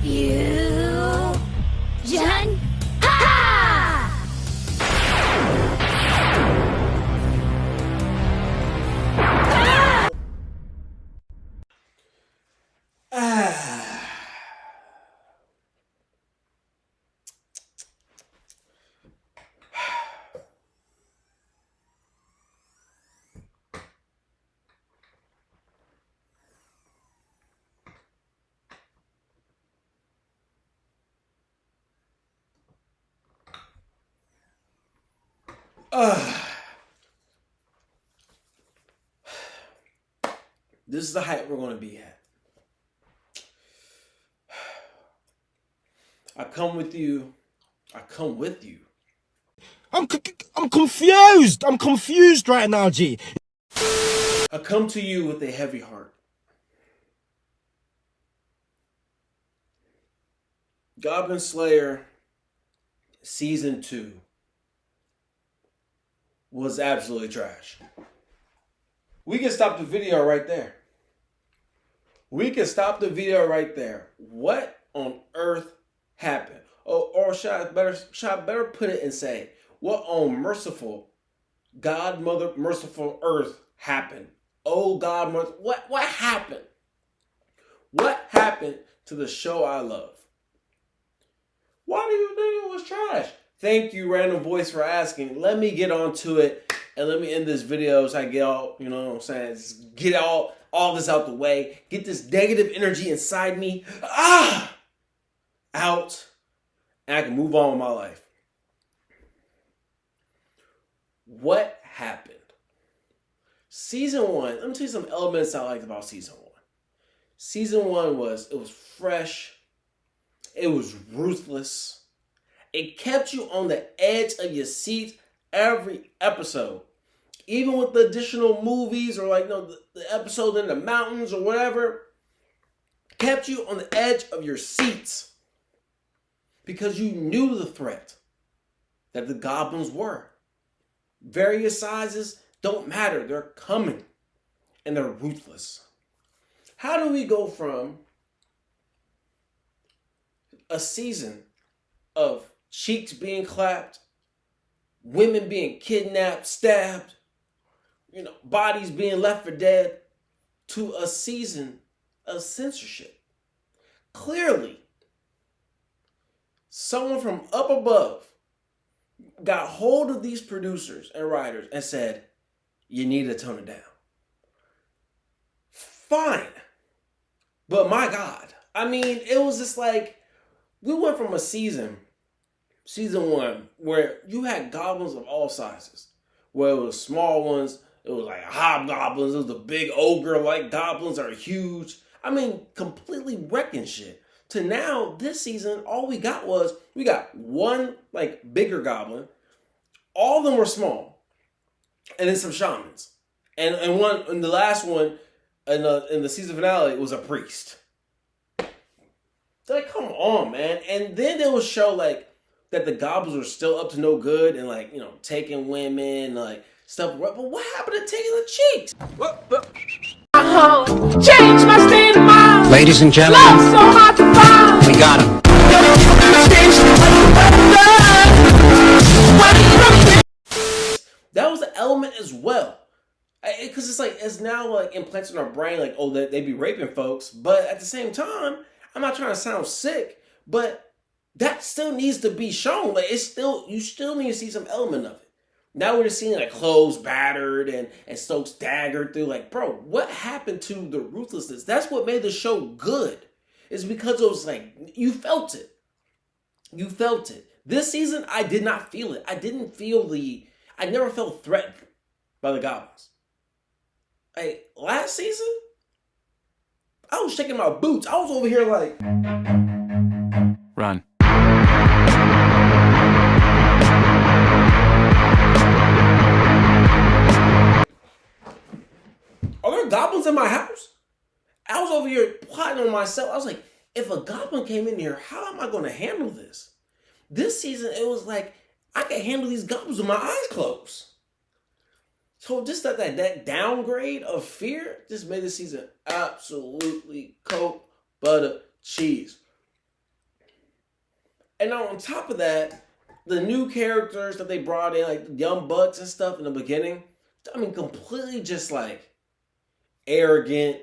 Fusion! Ha! This is the height we're going to be at. I come with you. I'm confused. I'm confused right now, G. I come to you with a heavy heart. Goblin Slayer Season 2 was absolutely trash. We can stop the video right there. What on earth happened? Or should I better put it and say, what on merciful God, Mother, merciful earth happened? Oh God, what happened? What happened to the show I love? Why do you think it was trash? Thank you, random voice, for asking. Let me get on to it and let me end this video so I get all, you know what I'm saying? Just get all this out the way. Get this negative energy inside me out, and I can move on with my life. What happened? Season 1, let me tell you some elements I liked about Season 1. Season 1 was fresh. It was ruthless. It kept you on the edge of your seat every episode. Even with the additional movies or the episode in the mountains or whatever, kept you on the edge of your seats because you knew the threat that the goblins were. Various sizes don't matter. They're coming and they're ruthless. How do we go from a season of cheeks being clapped, women being kidnapped, stabbed, bodies being left for dead, to a season of censorship? Clearly, someone from up above got hold of these producers and writers and said, you need to tone it down. Fine. But my God, it was just like, we went from a season 1, where you had goblins of all sizes. Where it was small ones, it was like hobgoblins, it was the big ogre-like goblins that are huge. Completely wrecking shit. To now, this season, all we got one bigger goblin. All of them were small. And then some shamans. And the last one, in the season finale, was a priest. Like, come on, man. And then they will show that the goblins are still up to no good and taking women, stuff. But what happened to taking the cheeks? Change my state of mind. Ladies and gentlemen, Love so hard to find. we got him. That was an element as well. Because it's now implanted in our brain that they be raping folks. But at the same time, I'm not trying to sound sick, but that still needs to be shown. You still need to see some element of it. Now we're just seeing clothes battered and Stokes daggered through. Bro, what happened to the ruthlessness? That's what made the show good. It's because it was you felt it. You felt it. This season, I did not feel it. I never felt threatened by the goblins. Last season, I was shaking my boots. I was over here Run. are there goblins in my house? I was over here plotting on myself. I was like, if a goblin came in here, how am I going to handle this? This season, it was I can handle these goblins with my eyes closed. So just that downgrade of fear just made this season absolutely coke, butter, cheese. And on top of that, the new characters that they brought in, like Young Bucks and stuff in the beginning, I mean, completely just like arrogant,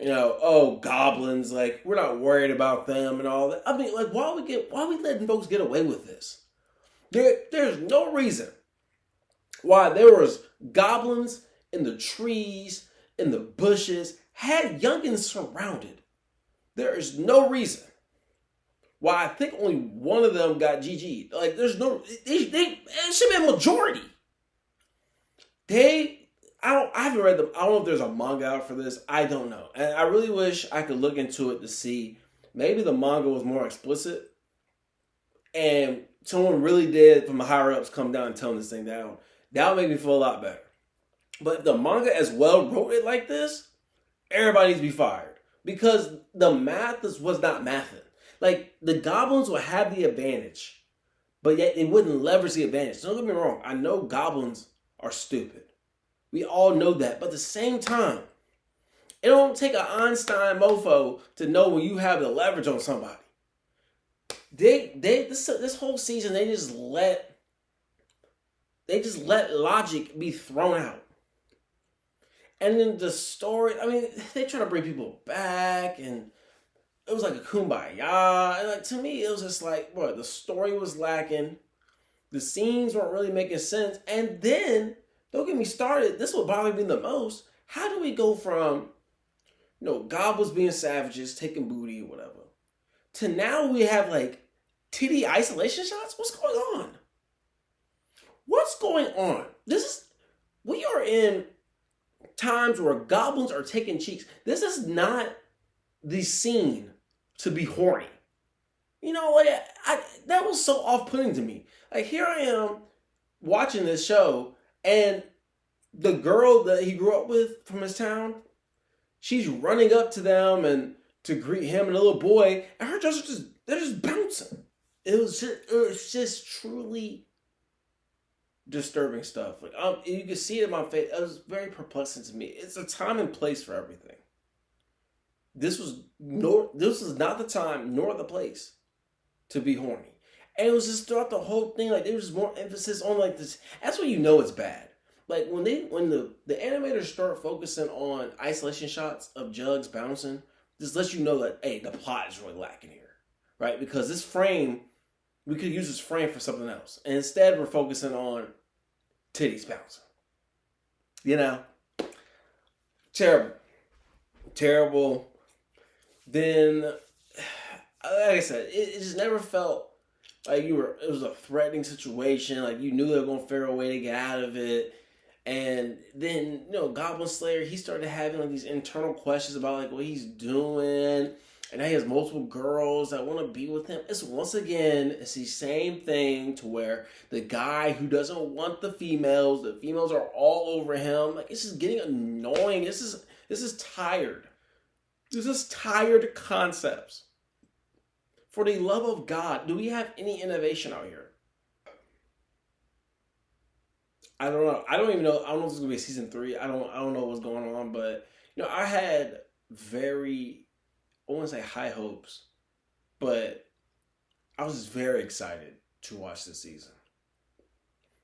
oh, goblins, like we're not worried about them and all that. I mean, like why are we letting folks get away with this? There's no reason why there was goblins in the trees, in the bushes, had youngins surrounded. There is no reason why I think only one of them got GG'd. Like, there's no, it should be a majority. I haven't read them. I don't know if there's a manga out for this. I don't know. And I really wish I could look into it to see. Maybe the manga was more explicit. And someone really did, from the higher ups, come down and tone this thing down. That would make me feel a lot better. But if the manga as well wrote it like this, everybody needs to be fired. Because the math was not mathing. Like, the goblins would have the advantage, but yet they wouldn't leverage the advantage. Don't get me wrong. I know goblins are stupid. We all know that. But at the same time, it don't take an Einstein mofo to know when you have the leverage on somebody. This whole season, they just let logic be thrown out. And then the story, I mean, they try to bring people back, and it was like a kumbaya. And like, to me, it was just like, bro, the story was lacking. The scenes weren't really making sense. And then, don't get me started, this will bother me the most. How do we go from, goblins being savages, taking booty or whatever, to now we have like titty isolation shots? What's going on? What's going on? We are in times where goblins are taking cheeks. This is not the scene to be horny. That was so off-putting to me. Like, here I am watching this show, and the girl that he grew up with from his town, she's running up to them and to greet him and a little boy, and they're just bouncing. It was just truly disturbing stuff. Like, you can see it in my face. It was very perplexing to me. It's a time and place for everything. This was not the time nor the place to be horny. And it was just throughout the whole thing, like there was more emphasis on like this. That's when you know it's bad. Like when the animators start focusing on isolation shots of Jugs bouncing, this lets you know that, hey, the plot is really lacking here. Right? Because this frame, we could use this frame for something else. And instead we're focusing on titties bouncing. Terrible. Then, like I said, it just never felt like it was a threatening situation. Like you knew they were going to figure a way to get out of it. And then, Goblin Slayer, he started having like these internal questions about like what he's doing. And now he has multiple girls that want to be with him. It's the same thing to where the guy who doesn't want the females are all over him. Like, it's just getting annoying. This is tired. This is tired concepts. For the love of God, do we have any innovation out here? I don't know. I don't even know. I don't know if it's gonna be season 3. I don't know what's going on, but I had I wouldn't say high hopes, but I was very excited to watch this season.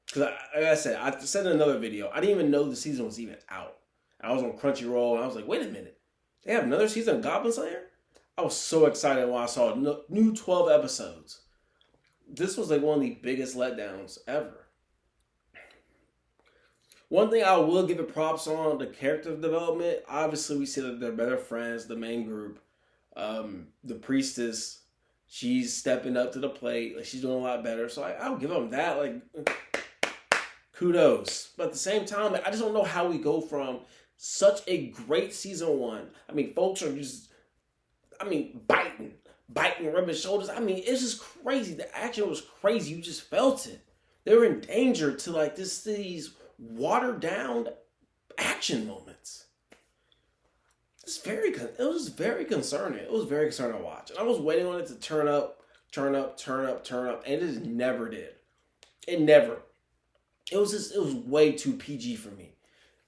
Because like I said in another video, I didn't even know the season was even out. I was on Crunchyroll and I was like, wait a minute. They have another season of Goblin Slayer? I was so excited when I saw new 12 episodes. This was like one of the biggest letdowns ever. One thing I will give it props on, the character development. Obviously, we see that they're better friends, the main group. The priestess, she's stepping up to the plate. Like, she's doing a lot better. So I'll give them that. Like, kudos. But at the same time, I just don't know how we go from such a great season 1. I mean, folks are just, biting, rubbing shoulders. It's just crazy. The action was crazy. You just felt it. They were in danger to like these watered down action moments. It was very concerning. It was very concerning to watch. And I was waiting on it to turn up, and it just never did. It never. It was way too PG for me.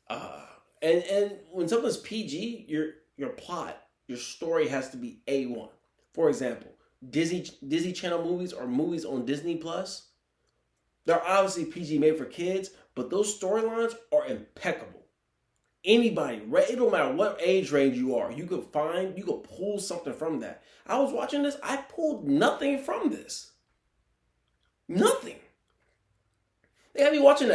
And when something's PG, your plot, your story has to be A1. For example, Disney Channel movies or movies on Disney Plus, they're obviously PG made for kids, but those storylines are impeccable. Anybody, it don't matter what age range you are, you could pull something from that. I was watching this, I pulled nothing from this. Nothing. They had me watching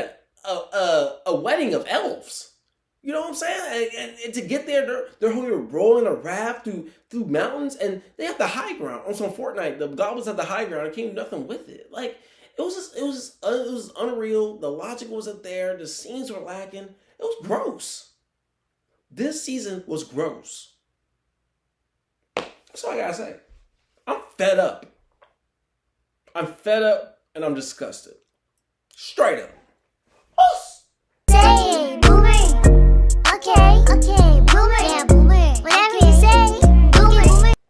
a wedding of elves. You know what I'm saying? And to get there, they're rolling a raft through mountains, and they have the high ground on some Fortnite. The goblins have the high ground. I can't do nothing with it. Like it was unreal. The logic wasn't there. The scenes were lacking. It was gross. This season was gross. That's all I gotta say. I'm fed up. I'm fed up and I'm disgusted. Straight up.